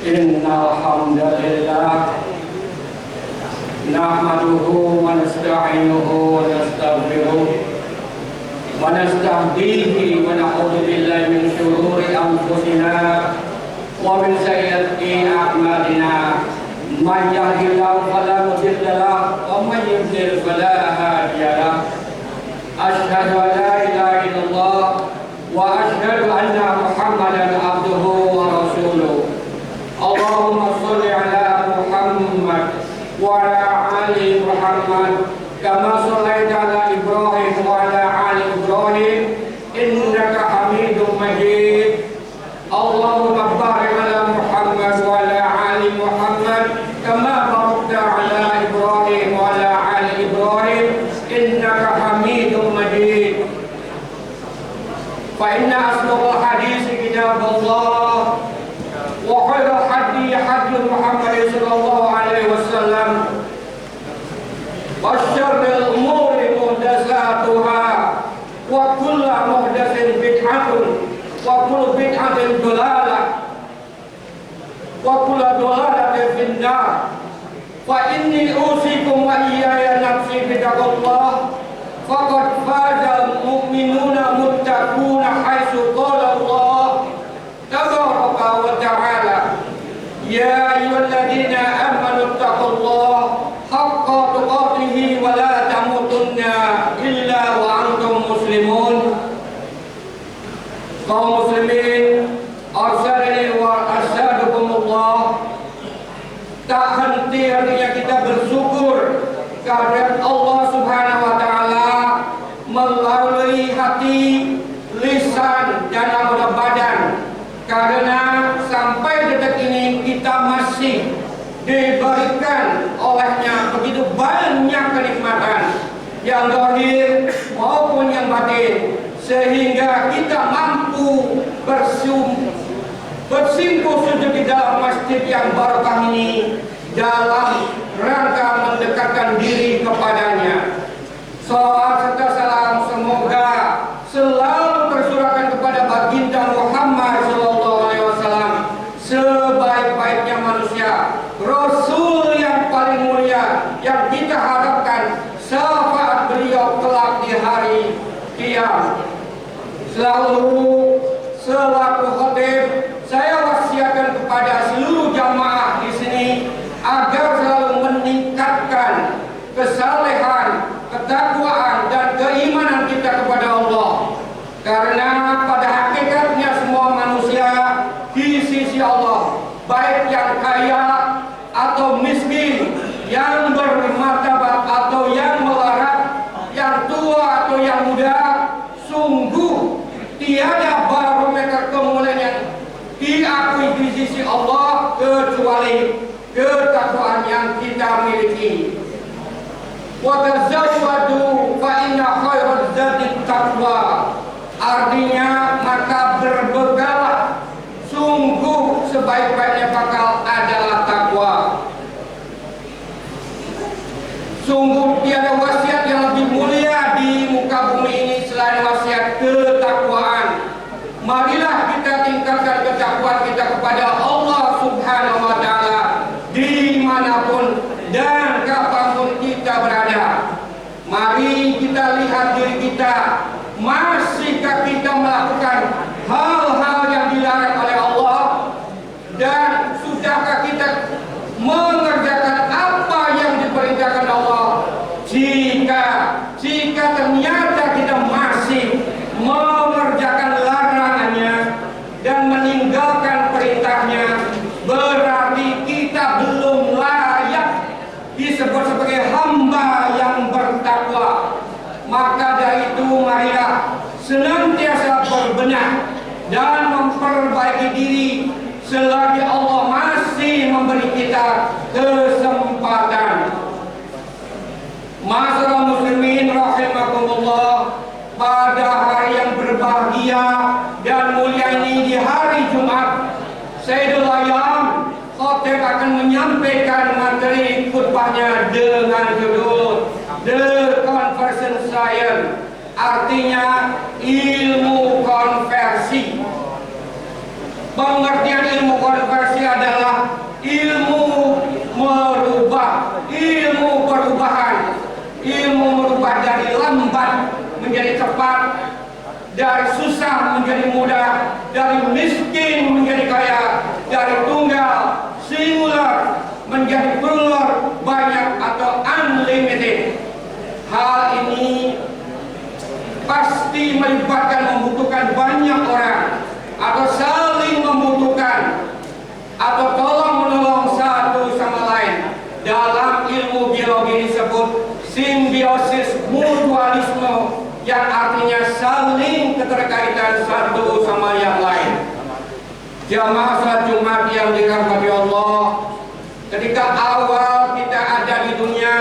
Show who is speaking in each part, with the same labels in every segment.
Speaker 1: Innal hamdalillah nahmaduhu wa nasta'inuhu wa nastaghfiruh wa nastahdihi wa na'udzu billahi min shururi anfusina wa min sayyiati a'malina. Man yahdihillahu fala mudilla lahu wa man yudlil fala hadiya lahu. Asyhadu an la ilaha illallah wa asyhadu anna Muhammadan abduhu wa rasuluh. Allahumma sholli ala Muhammad wa ala ali Muhammad kama shallaita ala Ibrahim wa ala ali Ibrahim innaka Hamidum Majid. Allahumma barik ala Muhammad wa ala ali Muhammad kama barakta ala Ibrahim wa ala ali Ibrahim innaka Hamidum Majid. Fa inna asdaqal hadits kitabullah wa khairal hadi hadi Muhammad sallallahu alaihi wasallam wa syarrul umuri muhdatsatuha wa kullu muhdatsin bid'atun wa kullu bid'atin dhalalah wa kullu dhalalatin finnar. Fa inni usikum wa iyaya nafsi bitaqullah faqad fazal mu'minuna muttaquna haitsu qala Allah tabaraka wa ta'ala ya ayyuhalladzina amanu taqullaha haqqa tuqatih wa la tamutunna illa wa antum muslimun. Kaum muslimin arsalani wa arsadukumullah, tak henti-hentinya kita bersyukur kehadirat Allah Subhanahu wa taala melalui hati, lisan dan anggota badan, karena sampai detik ini kita masih diberikan olehnya begitu banyak kenikmatan yang zahir maupun yang batin, sehingga kita mampu bersimpuh sujud di dalam masjid yang barokah ini dalam rangka mendekatkan diri kepadanya. Salawat serta salam semoga selalu tercurahkan kepada baginda Muhammad sallallahu alaihi wasallam, sebaik-baiknya manusia, Rasul yang paling mulia yang kita harapkan syafaat beliau kelak di hari kiamat. Selaku khatib, saya wasiatkan kepada seluruh jamaah di sini agar selalu meningkatkan kesalehan, ketakwaan dan keimanan kita kepada Allah, karena pada hakikatnya semua manusia di sisi Allah, baik yang kaya atau miskin, yang bermartabat atau yang melarat, yang tua atau yang muda, sungguh tiada barometer kemuliaan yang diakui di sisi Allah kecuali ketakwaan yang kita miliki. Wa tazawwadu fa inna khairaz zadi taqwa. Artinya maka berbekalah, sungguh sebaik-baiknya bakal adalah takwa. Sungguh tiada wasiat yang lebih mulia di muka bumi ini selain wasiat ketakwaan. Marilah kita tingkatkan ketakwaan kita kepada Allah Subhanahu wa taala dimanapun dan kapanpun kita berada. Mari kita lihat diri kita, masihkah kita melakukan hal-hal yang dilarang oleh Allah, dan sudahkah kita mengerjakan apa yang diperintahkan Allah? Jika ternyata kita masih mengerjakan larangannya dan meninggalkan perintahnya, berarti kita belum layak disebut sebagai hamba yang bertakwa. Maka dari itu marilah senantiasa berbenah dan memperbaiki diri selagi Allah masih memberi kita kesempatan. Masyarakat muslimin rahimakumullah, pada hari yang berbahagia dan mulia ini, di hari Jumat Sayyidul Ayyam, khatib akan menyampaikan materi khutbahnya dengan judul The Conversion Science, artinya ilmu konversi. Pengertian ilmu konversi adalah dari susah menjadi mudah, dari miskin menjadi kaya, dari tunggal, singular menjadi plural, banyak atau unlimited. Hal ini pasti melibatkan membutuhkan banyak orang, atau saling membutuhkan, atau tolong menolong satu sama lain. Dalam ilmu biologi disebut simbiosis mutualisme, yang artinya saling keterkaitan satu sama yang lain. Jamaah salat Jumat yang dirahmati Allah, ketika awal kita ada di dunia,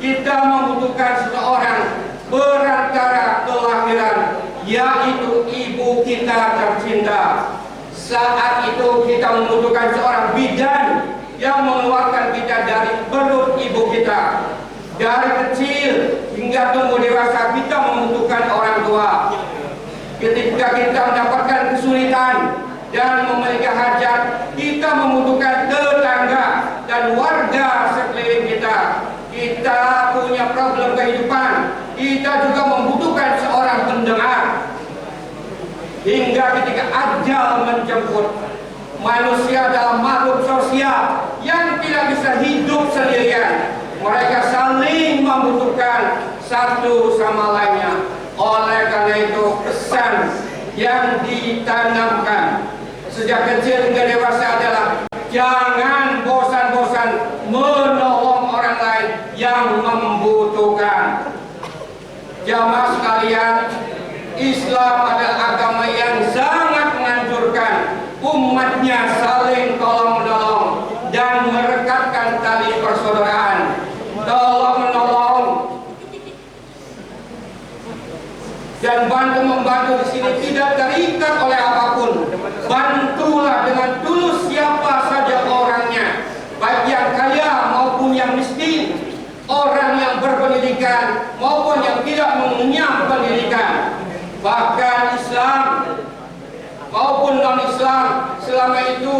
Speaker 1: kita membutuhkan seseorang perantara kelahiran, yaitu ibu kita tercinta. Saat itu kita membutuhkan seorang bidan yang mengeluarkan kita dari perut ibu kita. Dari kecil hingga tumbuh dewasa kita membutuhkan orang tua. Ketika kita mendapatkan kesulitan dan memiliki hajat, kita membutuhkan tetangga dan warga sekeliling kita. Kita punya problem kehidupan, kita juga membutuhkan seorang pendengar. Hingga ketika ajal menjemput, manusia adalah makhluk sosial yang tidak bisa hidup sendirian. Mereka saling membutuhkan satu sama lainnya. Oleh karena itu pesan yang ditanamkan sejak kecil hingga dewasa adalah jangan bosan-bosan menolong orang lain yang membutuhkan. Jamaah sekalian, Islam adalah agama yang sangat menganjurkan umatnya saling tolong-menolong dan merekatkan tali persaudaraan. Tolong-menolong dan bantu-membantu di sini tidak terikat oleh apapun. Bantulah dengan tulus siapa saja orangnya, baik yang kaya maupun yang miskin, orang yang berpendidikan maupun yang tidak mengenyam pendidikan. Bahkan Islam maupun non-Islam selama itu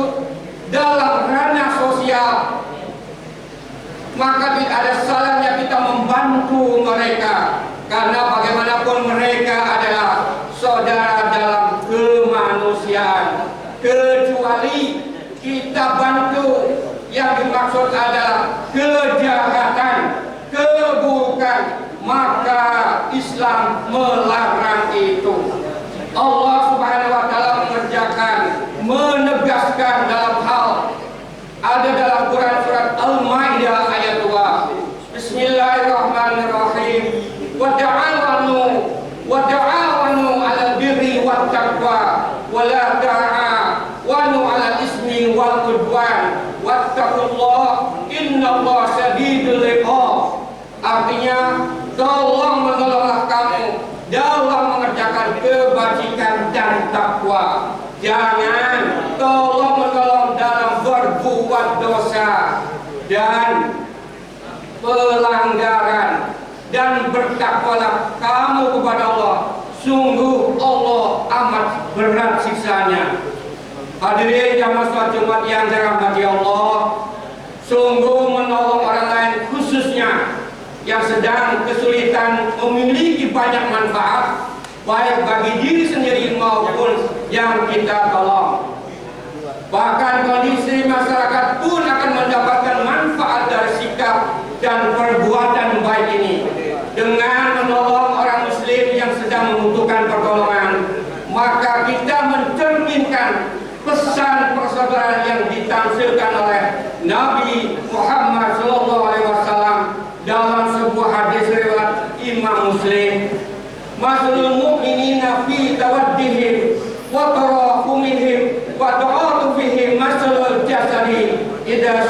Speaker 1: dalam ranah sosial, maka tidak ada salahnya kita membantu mereka, karena bagaimanapun mereka adalah saudara dalam kemanusiaan. Kecuali kita bantu yang dimaksud adalah kejahatan, keburukan, maka Islam melarang itu. Allah Subhanahu wa taala menegaskan dalam hal ada dalam Quran surat Al-Maidah ayat 2. Bismillahirrahmanirrahim. Wa ta'awanu 'alal birri wat taqwa wa la ta'awanu 'alal ismi wal 'udwan wattaqullaha innallaha syadidul 'iqab. Artinya, tolong menolonglah kamu dalam mengerjakan kebajikan dan takwa. Jangan tolong menolong dalam berbuat dosa dan pelanggaran, dan bertakwalah kamu kepada Allah. Sungguh Allah amat berat siksanya. Hadirin jamaah salat Jumat yang dirahmati Allah, sungguh menolong orang lain, khususnya yang sedang kesulitan, memiliki banyak manfaat baik bagi diri sendiri maupun yang kita tolong. Bahkan kondisi masyarakat pun akan mendapatkan manfaat dari sikap dan perbuatan baik ini. Dengan menolong orang muslim yang sedang membutuhkan pertolongan, maka kita mencerminkan pesan persaudaraan yang ditamsilkan oleh Nabi Muhammad SAW dalam sebuah hadis riwayat Imam Muslim. Masalul mu'minina fi tawaddihim wa tarahumihim wa ta'atufihim masalul jasadi idza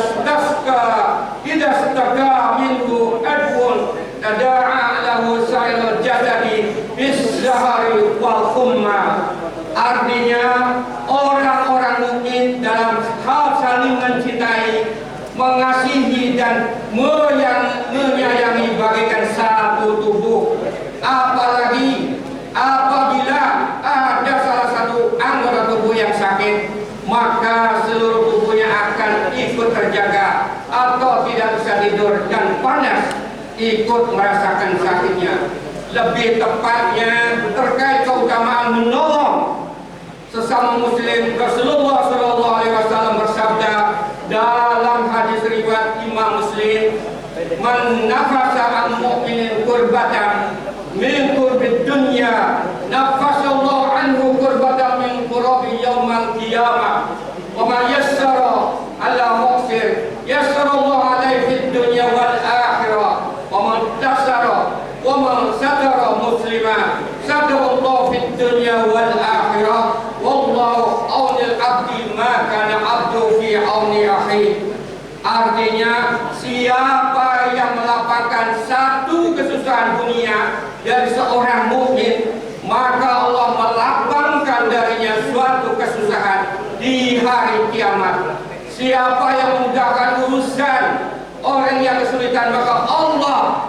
Speaker 1: istaka minhu adwun tada'a lahu sa'ilul jasadi bis-sahari wal humma. Artinya, orang-orang mukmin dalam hal saling mencintai, mengasihi dan menyayangi bagaikan satu tubuh. Apalagi apabila ada salah satu anggota tubuh yang sakit, maka seluruh tubuhnya akan ikut terjaga, atau tidak bisa tidur dan panas ikut merasakan sakitnya. Lebih tepatnya terkait keutamaan kebersamaan menolong sesama muslim. Rasulullah SAW bersabda dalam hadis riwayat Imam Muslim, "Man nafasa an mu'minin kurbatan min kurbid dunya, nafasallahu anhu kurbatan min kurabi yaumal qiyamah. Wa man yassara ala muqsir, yassara Allah alaihi fid dunya wal akhirah. Wa man tasara wa man satara muslima, satara Allah fid dunya wal akhirah. Wallahu aunil abdi ma kana abdu fi auni akhi." Artinya, siapa yang melapangkan satu kesusahan dunia dari seorang mukmin, maka Allah melapangkan darinya suatu kesusahan di hari kiamat. Siapa yang memudahkan urusan orang yang kesulitan, maka Allah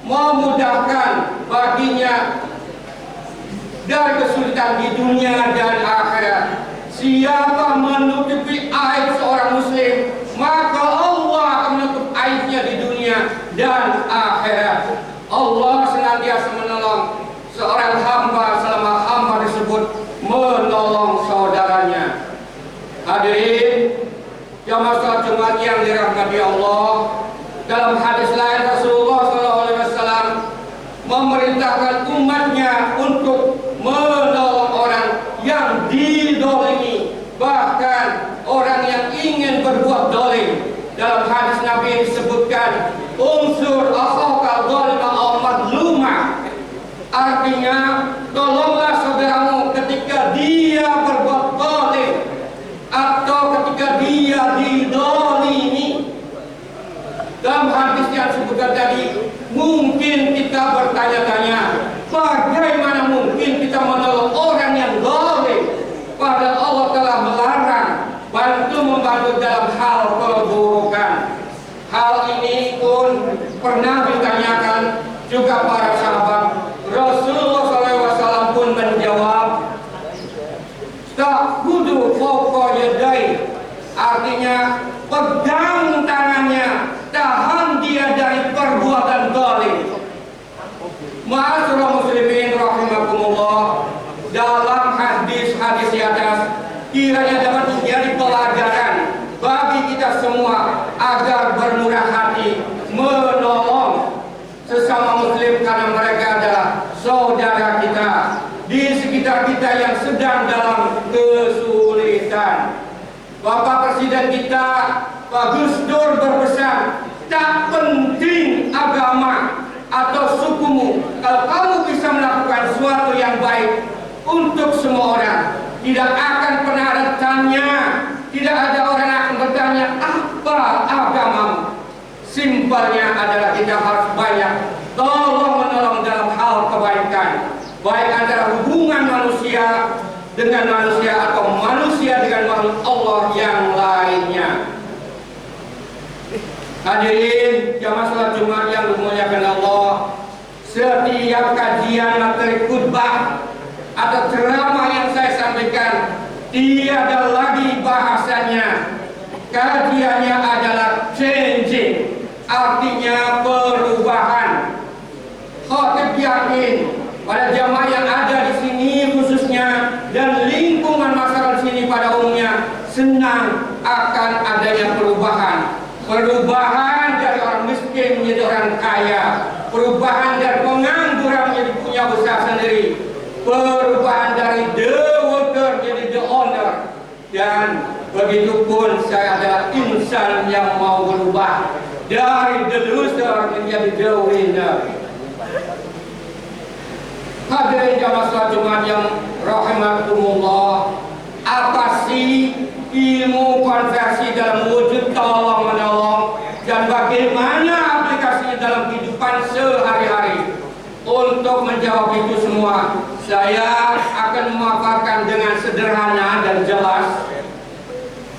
Speaker 1: memudahkan baginya dari kesulitan di dunia dan akhirat. Siapa menutupi aib seorang muslim, maka Allah akan menutup aibnya di dunia dan akhirat. Allah senantiasa menolong seorang hamba selama hamba tersebut menolong saudaranya. Hadirin jamaah salat Jumat yang dirahmati Allah, dalam hadis lain Rasulullah SAW memerintahkan umatnya untuk menolong orang yang didolimi, bahkan orang yang ingin berbuat dolim. Dalam hadis Nabi disebutkan unsur akhaka dhalima aw madluma, artinya tolonglah saudaramu ketika dia berbuat dolim atau ketika dia didolimi. Dalam hadis yang disebutkan tadi, mungkin kita bertanya-tanya, bagaimana mungkin kita menolong orang yang dolim, padahal Allah telah melarang membantu dalam hal keburukan. Hal ini pun pernah ditanyakan juga para sahabat. Rasulullah SAW pun menjawab, "Ta'khudhu fawqa yadayhi," artinya pegang tangannya, tahan dia dari perbuatan zalim. Ma'asyiral muslimin rahimakumullah, dalam hadis-hadis di atas kiranya dapat menjadi pelajaran bagi kita semua agar bermurah hati menolong sesama muslim, karena mereka adalah saudara kita di sekitar kita yang sedang dalam kesulitan. Bapak Presiden kita Pak Gus Dur berpesan, tak penting agama atau sukumu, kalau kamu bisa melakukan sesuatu yang baik untuk semua orang, tidak akan pernah ada tanya, tidak ada orang yang akan bertanya apa agamamu. Simpelnya adalah kita harus banyak tolong menolong dalam hal kebaikan, baik antara hubungan manusia dengan manusia atau manusia dengan makhluk Allah yang lainnya. Hadirin jamaah salat Jumat yang dimuliakan Allah, setiap kajian materi khutbah atau ceramah yang saya sampaikan tiada lagi bahasanya, kajiannya adalah changing, artinya perubahan. Khatib yakin pada jamaah yang ada di sini khususnya dan lingkungan masyarakat di sini pada umumnya senang akan adanya perubahan. Perubahan dari orang miskin menjadi orang kaya, perubahan dari pengangguran menjadi punya usaha sendiri, perubahan dari the worker menjadi the owner. Dan begitu pun saya adalah insan yang mau berubah dari the loser menjadi the winner. Hadirin jamaah salat Jumat yang rahimakumullah, apa sih ilmu konversi dalam wujud tolong menolong dan bagaimana aplikasinya dalam kehidupan sehari-hari? Untuk menjawab itu semua, saya akan memaparkan dengan sederhana dan jelas.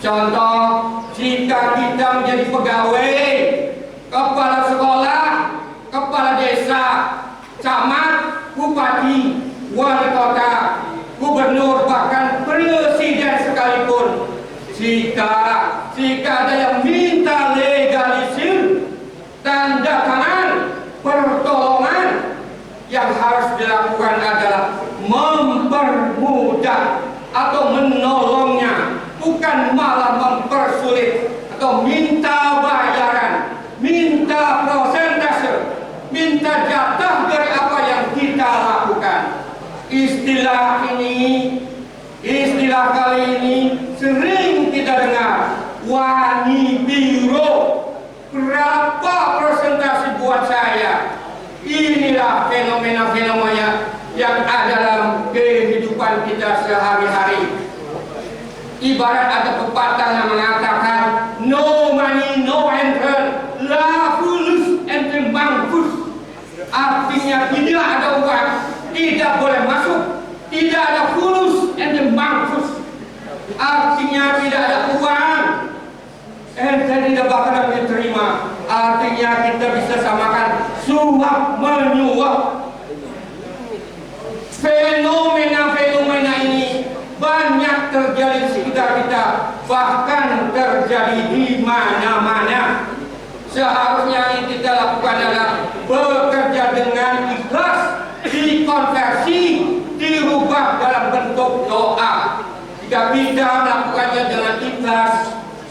Speaker 1: Contoh, jika kita menjadi pegawai, kepala sekolah, kepala desa, camat, bupati, wali kota, gubernur, bahkan presiden sekalipun, jika ada yang minta legalisir tanda tangan pertolongan, yang harus dilakukan adalah dan malah mempersulit atau minta bayaran, minta prosentase, minta jatah dari apa yang kita lakukan. Istilah kali ini sering kita dengar, wani biro. Berapa persentase buat saya? Inilah fenomena-fenomena yang ada dalam kehidupan kita sehari-hari. Ibarat ada pepatah yang mengatakan, no money, no entrance, la fulus ente mampus. Artinya tidak ada uang, tidak boleh masuk. Tidak ada fulus ente mampus. Artinya tidak ada uang, ente tidak bakalan diterima. Artinya kita bisa samakan suap menyuap. Fenomena-fenomena ini banyak terjadi di sekitar kita, bahkan terjadi di mana-mana. Seharusnya yang kita lakukan adalah bekerja dengan ikhlas, dikonversi, dirubah dalam bentuk doa. Jika kita melakukannya dengan ikhlas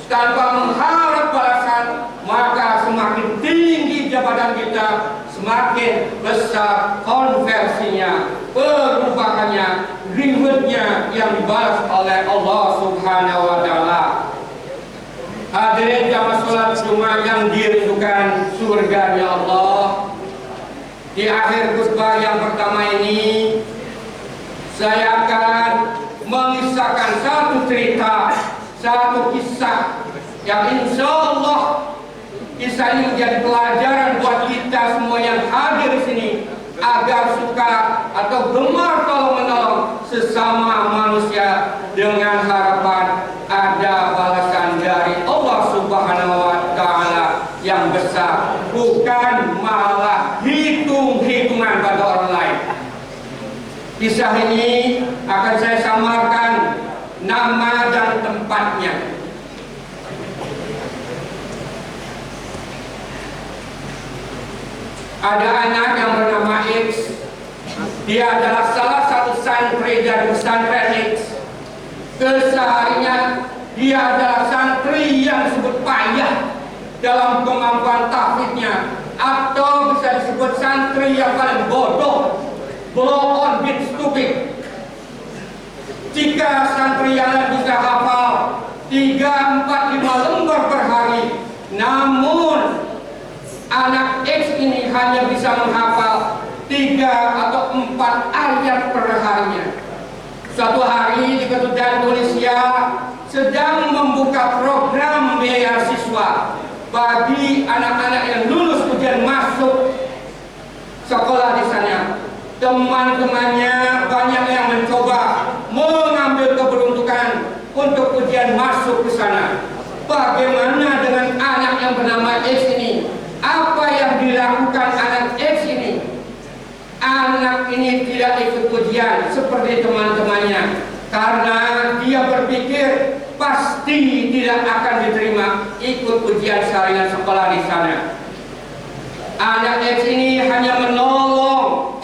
Speaker 1: tanpa mengharap balasan, maka semakin tinggi jabatan kita, semakin besar konversinya, perubahannya, rewardnya yang dibalas oleh Allah Subhanahu wa Ta'ala. Hadirin jamaah salat Jumat yang dirindukan surganya Allah, di akhir khutbah yang pertama ini saya akan mengisahkan satu cerita, satu kisah yang insya Allah kisah ini menjadi pelajaran buat kita semua yang hadir di sini, agar suka atau gemar tolong-menolong sesama manusia dengan harapan ada balasan dari Allah Subhanahu wa Ta'ala yang besar, bukan malah hitung-hitungan pada orang lain. Kisah ini akan saya samarkan nama dan tempatnya. Ada anak yang bernama X. Dia adalah salah satu santri dari pesantren X. Kesehariannya dia adalah santri yang disebut payah dalam kemampuan tahfidnya, atau bisa disebut santri yang paling bodoh, blow on bit stupid. Jika santri yang lain bisa hafal 3, 4, 5 lembar per hari, namun anak X ini hanya bisa menghafal 3 atau 4 ayat per harinya. Suatu hari di Kedutaan Indonesia sedang membuka program beasiswa bagi anak-anak yang lulus ujian masuk sekolah di sana. Teman-temannya banyak yang mencoba mengambil keberuntungan untuk ujian masuk ke sana. Bagaimana dengan anak yang bernama X ini? Apa yang dilakukan anak X ini? Anak ini tidak ikut ujian seperti teman-temannya, karena dia berpikir pasti tidak akan diterima ikut ujian saringan sekolah di sana. Anak X ini hanya menolong,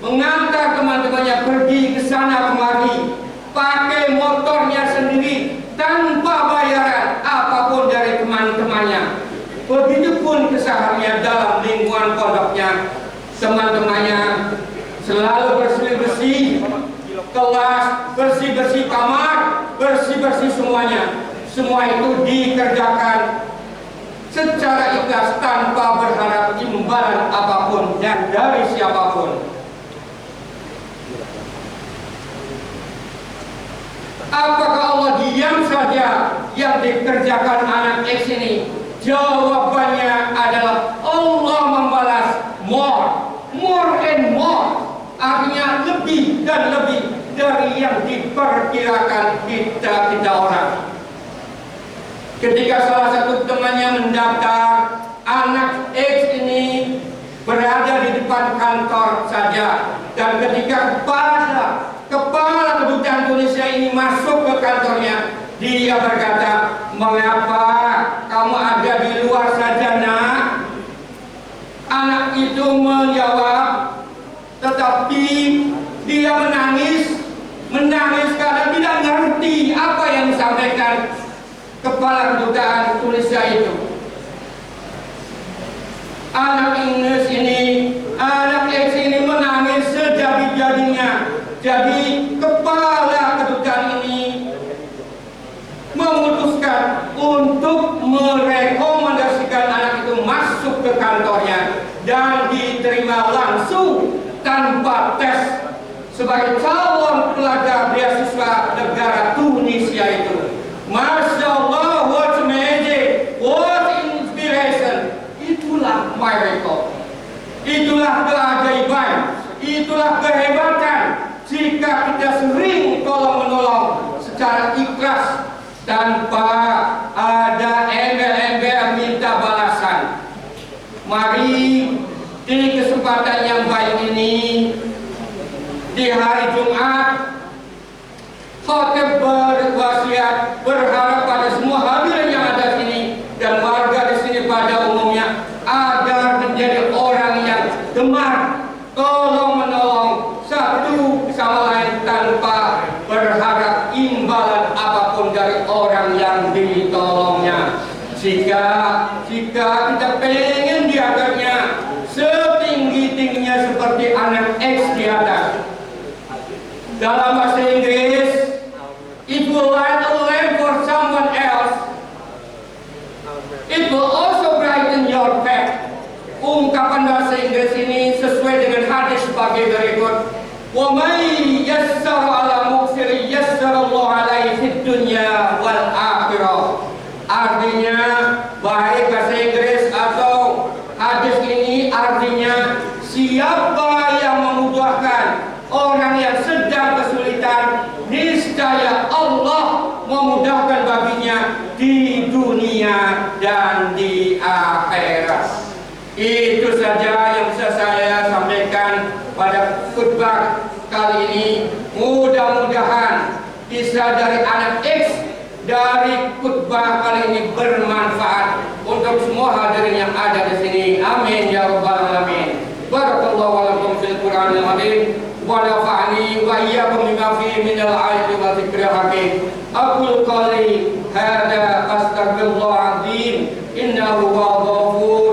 Speaker 1: mengantar teman-temannya pergi ke sana kemari, pakai motornya sendiri tanpa bayaran apapun dari teman-temannya. Begitupun kesehariannya dalam lingkungan pondoknya. Teman-temannya selalu bersih-bersih kelas, bersih-bersih kamar, bersih-bersih semuanya. Semua itu dikerjakan secara ikhlas tanpa berharap imbalan apapun dan dari siapapun. Apakah Allah diam saja yang dikerjakan anak X ini? Jawabannya adalah Allah membalas more and more, artinya lebih dan lebih dari yang diperkirakan kita orang. Ketika salah satu temannya mendaftar, anak X ini berada di depan kantor saja, dan ketika kepala Kedutaan Indonesia ini masuk ke kantornya, dia berkata, "Mengapa kamu ada di luar saja, nak?" Anak itu menjawab, tetapi dia menangis karena tidak ngerti apa yang disampaikan dengan kepala kedutaan Tunisia itu. Anak Inggris ini, anak X ini menangis sejadi-jadinya. Jadi kepala kedutaan ini memutuskan untuk merekomendasikan anak itu masuk ke kantornya dan diterima langsung tanpa tes sebagai calon pelajar beasiswa negara Tunisia itu. Masya Allah, what magic, what inspiration. Itulah miracle, itulah keajaiban, itulah kehebatan jika kita sering tolong-menolong secara ikhlas tanpa ada embel-embel minta balasan. Mari di kesempatan yang baik ini, di hari Jumat, khotib berwasiat berharap pada semua hadirin yang ada sini dan warga di sini pada umumnya agar menjadi orang yang gemar tolong-menolong satu sama lain tanpa berharap imbalan apapun dari orang yang ditolongnya. Jika kita pengen diangkatnya setinggi-tingginya seperti anak X di atas, dalam bahasa Inggris, it will light a lamp for someone else. It will also brighten your path. Ungkapan bahasa Inggris ini sesuai dengan hadis sebagai berikut: wa may yassara ala muqsiri yassarallahu alaihi fid dunya wal akhirah. Artinya, baik bahasa Inggris atau hadis ini artinya, siapa yang memudahkan orang yang sedang kesulitan, niscaya Allah memudahkan baginya di dunia dan di akhirat. Itu saja yang bisa saya sampaikan pada khutbah kali ini. Mudah-mudahan bisa dari anak X dari khutbah kali ini bermanfaat untuk semua hadirin yang ada di sini. Amin ya rabbal alamin. Barakallahu lakum fil Qur'anil azim wa nafa'ani wa iyyakum bima fihi minal ayati wa dzikril hakim. Aqul qali hadza astaghfirullah azim innahu huwal ghafur